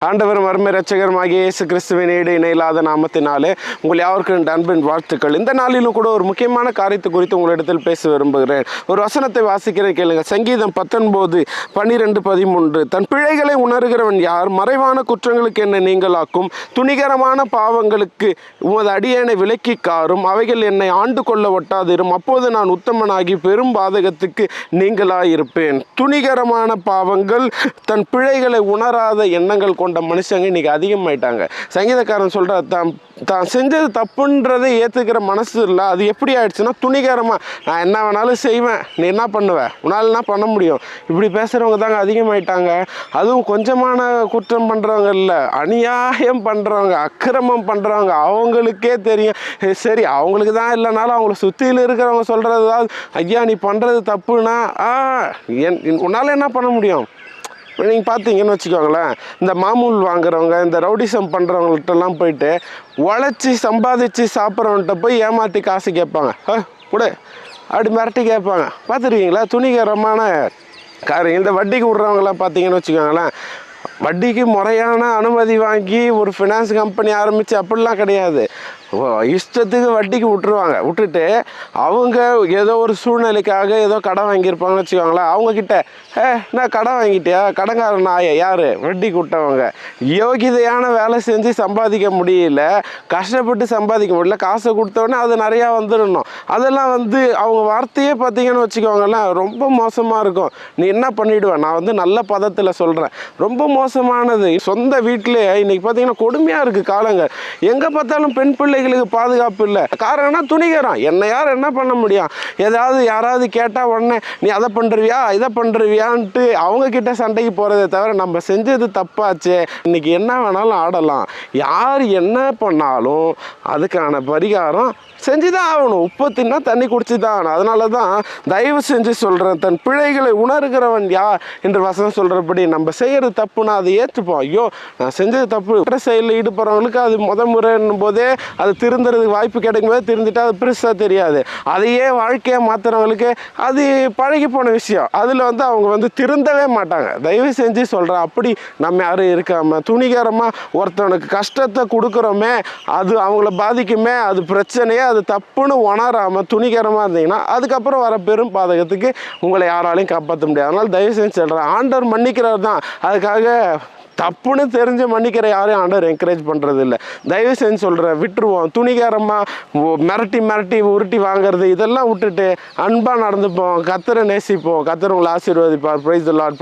ஆண்டவரும் அருமை இரட்சகருமாகிய இயேசு கிறிஸ்துவின் ஈடு இணையில்லாத நாமத்தினாலே உங்கள் யாருக்கும் அன்பின் வாழ்த்துக்கள். இந்த நாளிலும் கூட ஒரு முக்கியமான காரியத்தை குறித்து உங்களிடத்தில் பேச விரும்புகிறேன். ஒரு வசனத்தை வாசிக்கிறேன் கேளுங்க. சங்கீதம் 19:12-13. தன் பிழைகளை உணர்கிறவன் யார்? மறைவான குற்றங்களுக்கு என்னை நீங்களாக்கும், துணிகரமான பாவங்களுக்கு உமது அடியேனை விலக்கி காரும், அவைகள் என்னை ஆண்டு கொள்ள ஒட்டாதிரும், அப்போது நான் உத்தமனாகி பெரும் பாதகத்துக்கு நீங்களாயிருப்பேன். துணிகரமான பாவங்கள், தன் பிழைகளை உணராத எண்ணங்கள் கொண்ட மனுஷங்க இன்னைக்கு அதிகமாயிட்டாங்க. சங்கீதக்காரன் சொல்ற தான் செஞ்சது தப்புன்றதை ஏற்றுக்கிற மனசு இல்லை. அது எப்படி ஆயிடுச்சுன்னா, துணிகரமாக நான் என்ன வேணாலும் செய்வேன், நீ என்ன பண்ணுவேன், உன்னால் என்ன பண்ண முடியும், இப்படி பேசுகிறவங்க தாங்க அதிகமாயிட்டாங்க. அதுவும் கொஞ்சமான குற்றம் பண்ணுறவங்க இல்லை, அநியாயம் பண்ணுறவங்க, அக்கிரமம் பண்ணுறவங்க. அவங்களுக்கே தெரியும், சரி அவங்களுக்கு தான் இல்லைனாலும் அவங்கள சுற்றியில் இருக்கிறவங்க சொல்கிறது, ஐயா நீ பண்ணுறது தப்புனா உன்னால் என்ன பண்ண முடியும். நீங்கள் பார்த்தீங்கன்னு வச்சுக்கோங்களேன், இந்த மாமூல் வாங்குறவங்க, இந்த ரவுடிசம் பண்ணுறவங்கள்ட்டெல்லாம் போயிட்டு உழைச்சி சம்பாதிச்சு சாப்பிட்றவன்கிட்ட போய் ஏமாற்றி காசு கேட்பாங்க, கூட அப்படி மிரட்டி கேட்பாங்க. பார்த்துருக்கீங்களா? துணிகரமான காரியம். இந்த வட்டிக்கு விட்றவங்களாம் பார்த்தீங்கன்னு வச்சுக்கோங்களேன், வட்டிக்கு முறையான அனுமதி வாங்கி ஒரு ஃபினான்ஸ் கம்பெனி ஆரம்பித்து அப்படிலாம் கிடையாது, இஷ்டத்துக்கு வட்டிக்கு விட்டுருவாங்க. விட்டுட்டு அவங்க ஏதோ ஒரு சூழ்நிலைக்காக ஏதோ கடன் வாங்கியிருப்பாங்கன்னு வச்சுக்கோங்களேன், அவங்கக்கிட்ட நான் கடன் வாங்கிட்டியா, கடன்காரன் ஆய யார்? வட்டிக்கு விட்டவங்க. யோகிதையான வேலை செஞ்சு சம்பாதிக்க முடியல, கஷ்டப்பட்டு சம்பாதிக்க முடியல, காசை கொடுத்தோடனே அது நிறையா வந்துடணும். அதெல்லாம் அவங்க வார்த்தையே பார்த்தீங்கன்னு வச்சுக்கோங்களேன், ரொம்ப மோசமாக இருக்கும். நீ என்ன பண்ணிவிடுவேன், நான் நல்ல பதத்தில் சொல்கிறேன், ரொம்ப மோசமானது. சொந்த வீட்டிலே இன்றைக்கி பார்த்தீங்கன்னா கொடுமையாக இருக்குது காலங்கள். எங்கே பார்த்தாலும் பெண் பிள்ளைகளுக்கு பாதுகாப்பு இல்லை. காரணம் துணிகரம். என்னை யார் என்ன பண்ண முடியும்? யாராவது கேட்டால் உடனே நீ அதை பண்ணுறியா இதை பண்ணுறியான்ட்டு அவங்கக்கிட்ட சண்டைக்கு போகிறதே தவிர, நம்ம செஞ்சது தப்பாச்சு, இன்றைக்கி என்ன வேணாலும் ஆடலாம், யார் என்ன பண்ணாலும் அதுக்கான பரிகாரம் செஞ்சு தான் ஆகணும். உப்பு தின்னா தண்ணி குடிச்சு தான் ஆகணும். அதனால தான் தயவு செஞ்சு சொல்கிறேன், தன் பிழைகளை உணர்கிறவன் யார் என்று வசனம் சொல்கிறபடி நம்ம செய்கிறது தப்புனா அதை ஏற்றுப்போம். ஐயோ நான் செஞ்சது தப்பு. குற்ற செயலில் ஈடுபடுறவங்களுக்கு அது முறைன்னும் போதே அது திருந்துறதுக்கு வாய்ப்பு கிடைக்கும் போது திருந்துட்டு அது பெருசாக தெரியாது. அதையே வாழ்க்கையாக மாற்றுறவங்களுக்கு அது பழகி போன விஷயம். அதில் அவங்க திருந்தவே மாட்டாங்க. தயவு செஞ்சு சொல்கிறேன், அப்படி நம்ம யாரும் இருக்காமல் துணிகரமாக ஒருத்தவனுக்கு கஷ்டத்தை கொடுக்குறோமே, அது அவங்கள பாதிக்குமே, அது பிரச்சனையே, அது தப்புன்னு உணராமல் துணிகரமாக இருந்தீங்கன்னா அதுக்கப்புறம் வர பெரும் பாதகத்துக்கு உங்களை யாராலையும் காப்பாற்ற முடியாது. அதனால் தயவு செஞ்சு சொல்கிறேன், ஆண்டவர் மன்னிக்கிறது தான். அதுக்காக தப்புன்னு தெரிஞ்சு மன்னிக்கிற யாரையும் ஆண்டவர் என்கரேஜ் பண்ணுறது இல்லை. தயவு செஞ்சு சொல்கிறேன், விட்டுருவோம். துணிகரமாக மிரட்டி உருட்டி வாங்கிறது இதெல்லாம் விட்டுட்டு அன்பாக நடந்துப்போம். கர்த்தரை நேசிப்போம். கர்த்தர் உங்களை ஆசீர்வதிப்பார். Praise the Lord.